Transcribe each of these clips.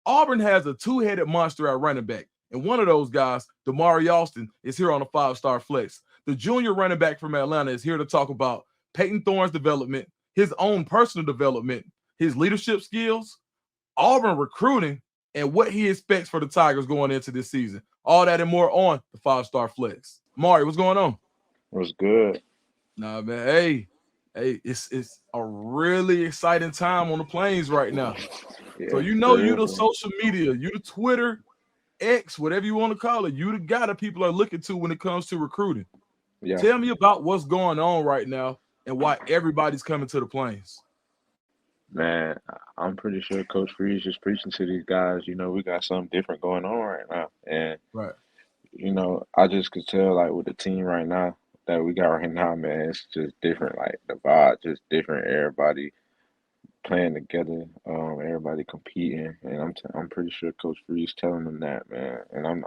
Auburn has a two-headed monster at running back. And one of those guys, Damari Alston, is here on a five-star flex. The junior running back from Atlanta is here to talk about Peyton Thorne's development, his own personal development, his leadership skills, Auburn recruiting, and what he expects for the Tigers going into this season. All that and more on the five-star flex. Mari, what's going on? Was good. Nah, man. Hey, it's a really exciting time on the plains right now. So Yeah, you know for you real, the bro. social media, you the Twitter, X, whatever you want to call it, you the guy that people are looking to when it comes to recruiting. Yeah, Tell me about what's going on right now and why everybody's coming to the plains. man. I'm pretty sure Coach Freeze just preaching to these guys. We got something different going on right now, and Right. I just could tell like with the team right now that we got right now, man. It's just different. Like the vibe, just different. Everybody playing together, everybody competing, and I'm pretty sure Coach Freeze telling them that, man. And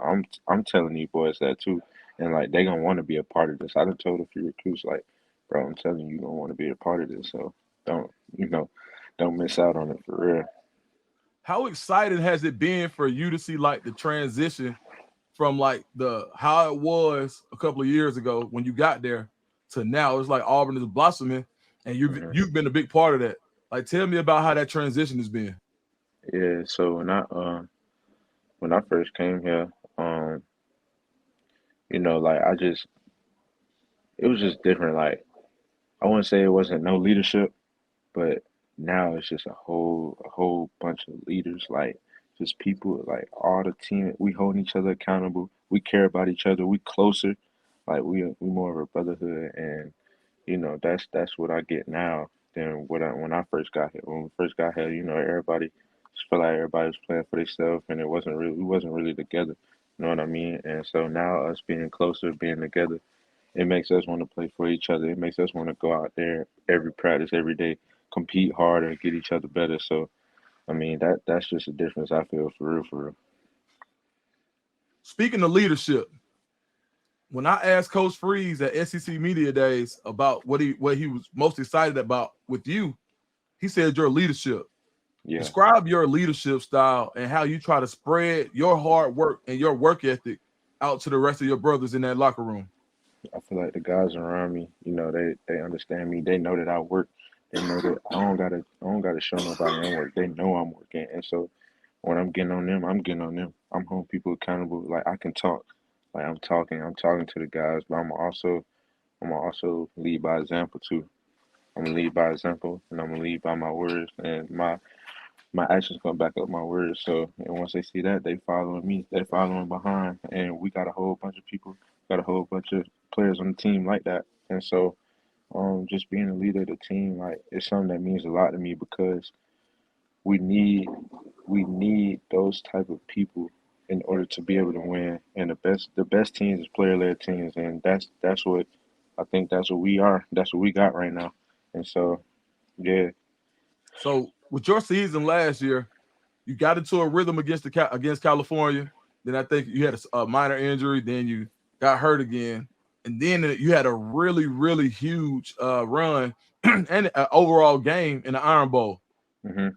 I'm telling you boys that too, and like they gonna want to be a part of this. I done told a few recruits like, bro, I'm telling you, you gonna want to be a part of this, so don't you know, don't miss out on it for real. How excited has it been for you to see like the transition from like the how it was a couple of years ago when you got there to now? It's like Auburn is blossoming, and hmm you've been a big part of that. Like, tell me about how that transition has been. Yeah, so when I first came here, um, like it was just different. Like I wouldn't say it wasn't no leadership. But now it's just a whole bunch of leaders, like just people, like all the team. We holding each other accountable. We care about each other. We closer, like we more of a brotherhood, and that's what I get now than what I when I first got here. When we first got here, everybody just felt like everybody was playing for themselves, and it wasn't really we wasn't really together. You know what I mean? And so now us being closer, being together, it makes us want to play for each other. It makes us want to go out there every practice, every day, compete harder, get each other better. So I mean that's just a difference I feel for real, for real. Speaking of leadership, when I asked Coach Freeze at SEC Media Days about what he was most excited about with you, he said your leadership. Yeah, Describe your leadership style and how you try to spread your hard work and your work ethic out to the rest of your brothers in that locker room. I feel like the guys around me, they understand me. They know that I work. They know that I don't gotta show nobody I work. They know I'm working, and so when I'm getting on them, I'm getting on them. I'm holding people accountable. Like I can talk, like I'm talking to the guys, but I'm also lead by example too. I'm gonna lead by example, and I'm gonna lead by my words, and my actions gonna back up my words. So, and once they see that, they following me. They following behind, and we got a whole bunch of people, got a whole bunch of players on the team like that. And so, just being a leader of the team, like it's something that means a lot to me because we need we need those type of people in order to be able to win. And the best teams is player led teams, and that's what I think that's what we are. That's what we got right now. And so, yeah, So with your season last year, you got into a rhythm against California. Then I think you had a minor injury. Then you got hurt again, and then you had a really huge run and an overall game in the Iron Bowl. hmm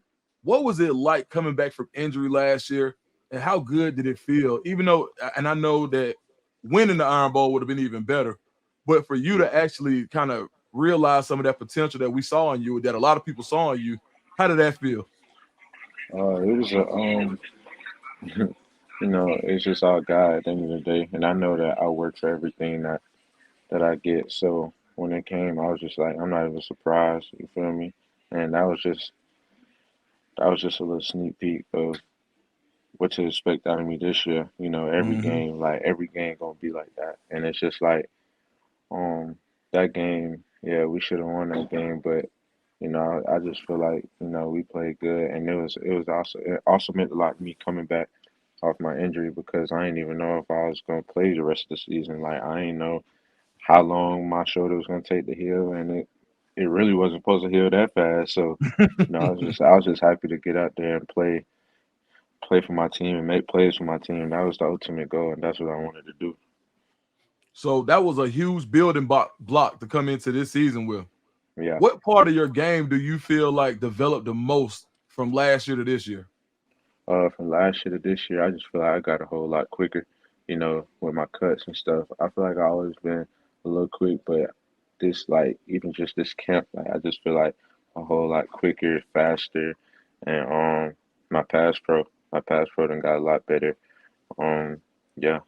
What was it like coming back from injury last year, and how good did it feel? Even though, and I know that winning the Iron Bowl would have been even better, but for you yeah. to actually kind of realize some of that potential that we saw in you, that a lot of people saw in you, how did that feel? It was a it's just all God at the end of the day, and I know that I work for everything that I get. So when it came, I was just like, I'm not even surprised. You feel me? And that was just a little sneak peek of what to expect out of me this year. Mhm. Every game gonna be like that, and it's just like um that game. Yeah, we should have won that game, but I just feel like we played good, and it also meant a lot to me coming back off my injury because I didn't even know if I was gonna play the rest of the season. Like I didn't know how long my shoulder was gonna take to heal, and it really wasn't supposed to heal that fast. So, I was just happy to get out there and play for my team and make plays for my team. That was the ultimate goal, and that's what I wanted to do. So that was a huge building block to come into this season with. Yeah. What part of your game do you feel like developed the most from last year to this year? From last year to this year, I just feel like I got a whole lot quicker, with my cuts and stuff. I feel like I always been a little quick, but this, like, even just this camp, like, I just feel like a whole lot quicker, faster, and my pass pro done got a lot better. Um, yeah,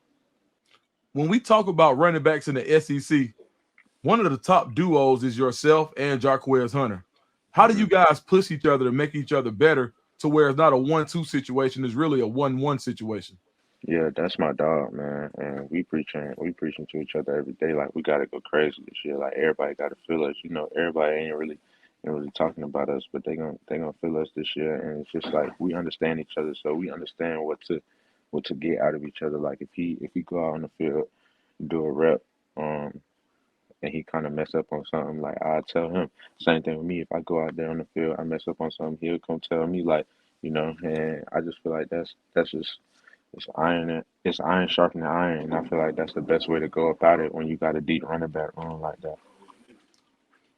When we talk about running backs in the SEC, one of the top duos is yourself and Jarquez Hunter. How do hmm you guys push each other to make each other better to where it's not a 1-2 situation, it's really a 1-1 situation? yeah, that's my dog, man. And we preaching to each other every day. Like we gotta go crazy this year. Like everybody gotta feel us. Everybody ain't really talking about us, but they gonna feel us this year. And it's just like we understand each other, so we understand what to get out of each other. Like if he go out on the field, do a rep, um, and he kind of mess up on something, like I tell him. Same thing with me. If I go out there on the field, I mess up on something, he'll come tell me, like, and I just feel like that's just it's iron sharpening iron, and I feel like that's the best way to go about it when you got a deep running back room like that.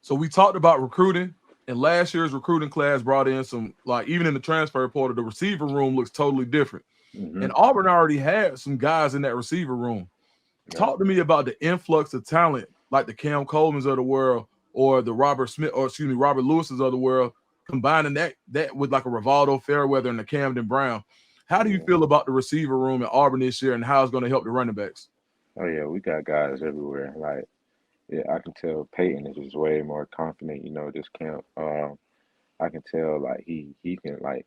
So we talked about recruiting, and last year's recruiting class brought in some, like, even in the transfer portal, the receiver room looks totally different. hmm And Auburn already had some guys in that receiver room. Yeah. Talk to me about the influx of talent, like the Cam Coleman's of the world, or the Robert Lewis's of the world, combining that with like a Rivaldo Fairweather and the Camden Brown. How do you Yeah. feel about the receiver room at Auburn this year, and how it's going to help the running backs? Oh yeah, we got guys everywhere. Like, yeah, I can tell Peyton is just way more confident. This camp. I can tell like he can, like,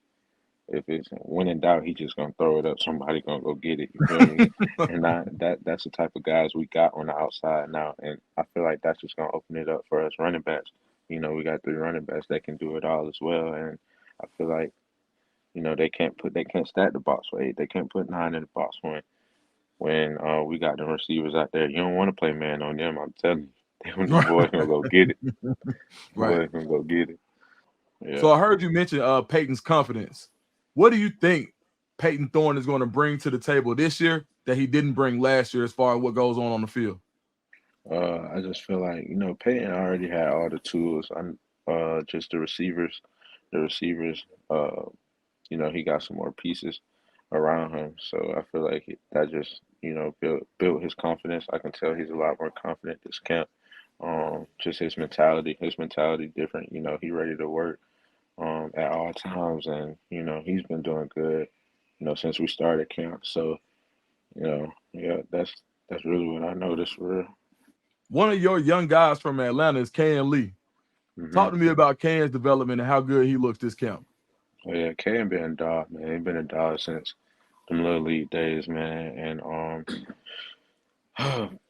if it's when in doubt, he just gonna throw it up. Somebody gonna go get it. You feel me? And that's the type of guys we got on the outside now, and I feel like that's just gonna open it up for us running backs. We got three running backs that can do it all as well, and I feel like they can't stack the box for eight. They can't put nine in the box when we got the receivers out there. You don't want to play man on them. I'm telling you, them boys gonna go get it. Right. Boys gonna go get it. Yeah. So I heard you mention Peyton's confidence. What do you think Peyton Thorne is going to bring to the table this year that he didn't bring last year as far as what goes on the field? I just feel like, Peyton already had all the tools. I'm just the receivers. He got some more pieces around him, so I feel like that just built his confidence. I can tell he's a lot more confident this camp. Just his mentality different. He ready to work at all times, and he's been doing good. Since we started camp. So yeah, that's really what I noticed for real. One of your young guys from Atlanta is Can Lee. Talk hmm to me about Can's development and how good he looks this camp. Oh yeah, K been a dog, man. He been a dog since them little league days, man. And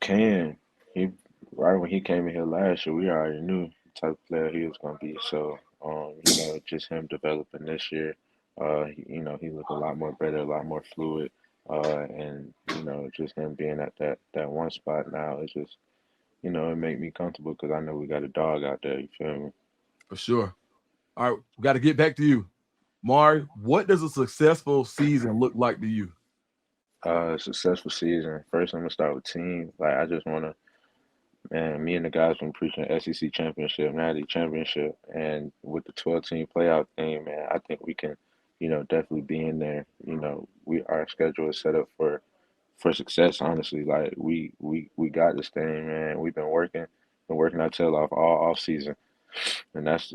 Can he right when he came in here last year, we already knew the type of player he was gonna be. So just him developing this year, he looked a lot more better, a lot more fluid. And just him being at that one spot now, it's just it make me comfortable because I know we got a dog out there. You feel me? For sure. All right, we got to get back to you. Mari, what does a successful season look like to you? Successful season. First, I'm gonna start with team. Like I just wanna, man. Me and the guys been preaching SEC championship, Natty championship, and with the 12-team playoff thing, man, I think we can, definitely be in there. Our schedule is set up for success. Honestly, like we got this thing, man. We've been working our tail off all off season, and that's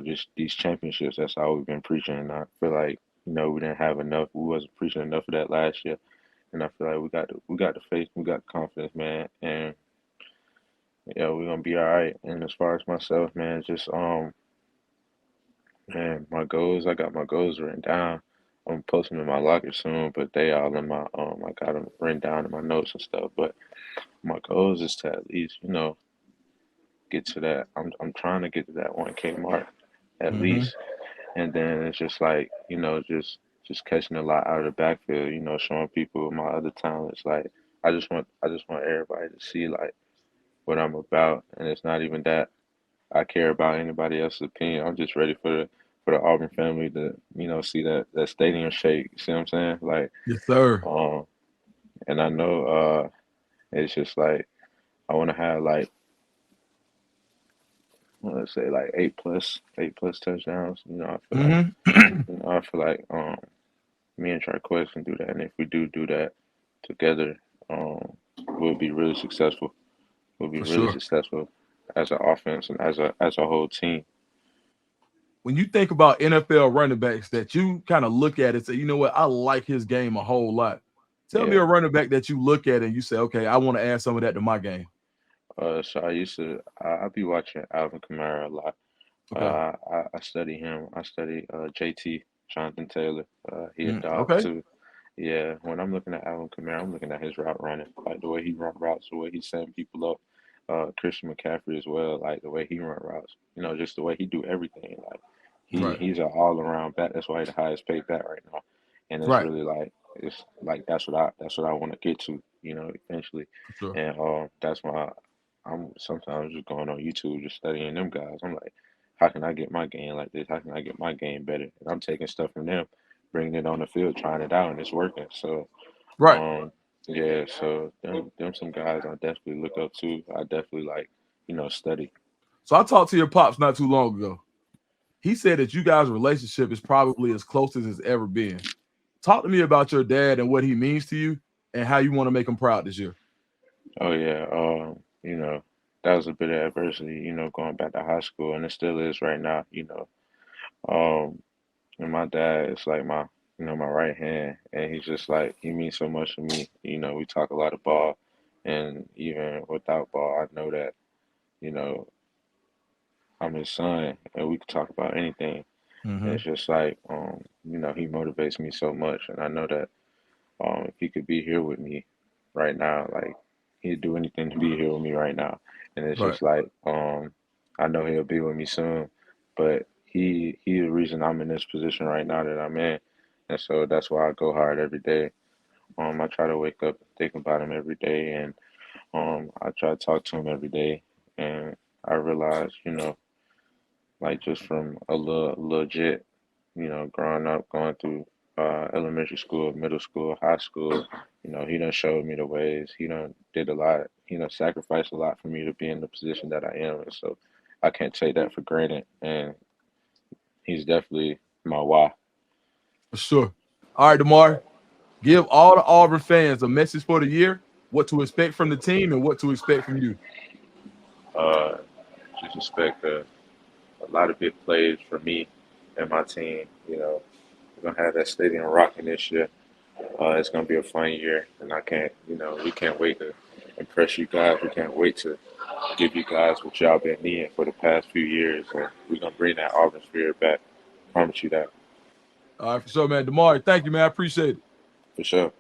just these championships. That's all we've been preaching, and I feel like we didn't have enough. We wasn't preaching enough of that last year. And I feel like we got the faith, we got the confidence, man, and yeah, we're gonna be all right. And as far as myself, man, just man, my goals, I got my goals written down. I'm posting them in my locker soon, but they all in my I got them written down in my notes and stuff. But my goals is to at least get to that. I'm trying to get to that 1K mark at Mm-hmm. least, and then it's just like just catching a lot out of the backfield. Showing people my other talents. Like I just want everybody to see like what I'm about, and it's not even that I care about anybody else's opinion. I'm just ready for the Auburn family to see that stadium shake. You see what I'm saying? Like, Yes, sir. um, and I know it's just like I want to have like let's say like eight plus touchdowns. I feel like Mm-hmm. I feel like Me and Charquest can do that, and if we do that together, we'll be really successful. We'll be For really sure. successful as an offense and as a whole team. When you think about NFL running backs that you kind of look at and say, you know what, I like his game a whole lot. Tell me Yeah. a running back that you look at and you say, okay, I want to add some of that to my game. So I be watching Alvin Kamara a lot. Okay. I study him. I study JT, Jonathan Taylor. He a dog Okay. too. Yeah, when I'm looking at Alvin Kamara, I'm looking at his route running, like the way he run routes, the way he's setting people up. Christian McCaffrey as well, like the way he run routes. Just the way he do everything. Like Right. he's an all around back. That's why he's the highest paid back right now. And it's Right. really like that's what I want to get to. Eventually. For sure. And that's why I'm sometimes just going on YouTube, just studying them guys. I'm like, how can I get my game like this? How can I get my game better? And I'm taking stuff from them, bringing it on the field, trying it out, and it's working. So, Right. um, yeah. So them some guys I definitely look up to. I definitely like, study. So I talked to your pops not too long ago. He said that you guys' relationship is probably as close as it's ever been. Talk to me about your dad and what he means to you and how you want to make him proud this year. Oh yeah. That was a bit of adversity. Going back to high school, and it still is right now. Um, And my dad is like my right hand, and he's just like he means so much to me. We talk a lot of ball, and even without ball, I know that you know I'm his son, and we can talk about anything. And Mm-hmm. it's just like he motivates me so much, and I know that if he could be here with me right now, like he'd do anything to be here with me right now. And it's Right. just like I know he'll be with me soon, but he the reason I'm in this position right now that I'm in, and so that's why I go hard every day. I try to wake up and think about him every day, and I try to talk to him every day, and I realize, like just from a legit, growing up, going through elementary school, middle school, high school, he done showed me the ways. He done did a lot, sacrificed a lot for me to be in the position that I am. And so I can't take that for granted. And he's definitely my why. For sure. All right, Damari. Give all the Auburn fans a message for the year, what to expect from the team and what to expect from you. Uh, just expect a lot of big plays from me and my team. We're gonna have that stadium rocking this year. It's gonna be a fun year, and we can't wait to impress you guys. We can't wait to give you guys what y'all been needing for the past few years, and we're gonna bring that Auburn spirit back. Promise you that All right, for sure, man. Damari, thank you, man. I appreciate it. for sure.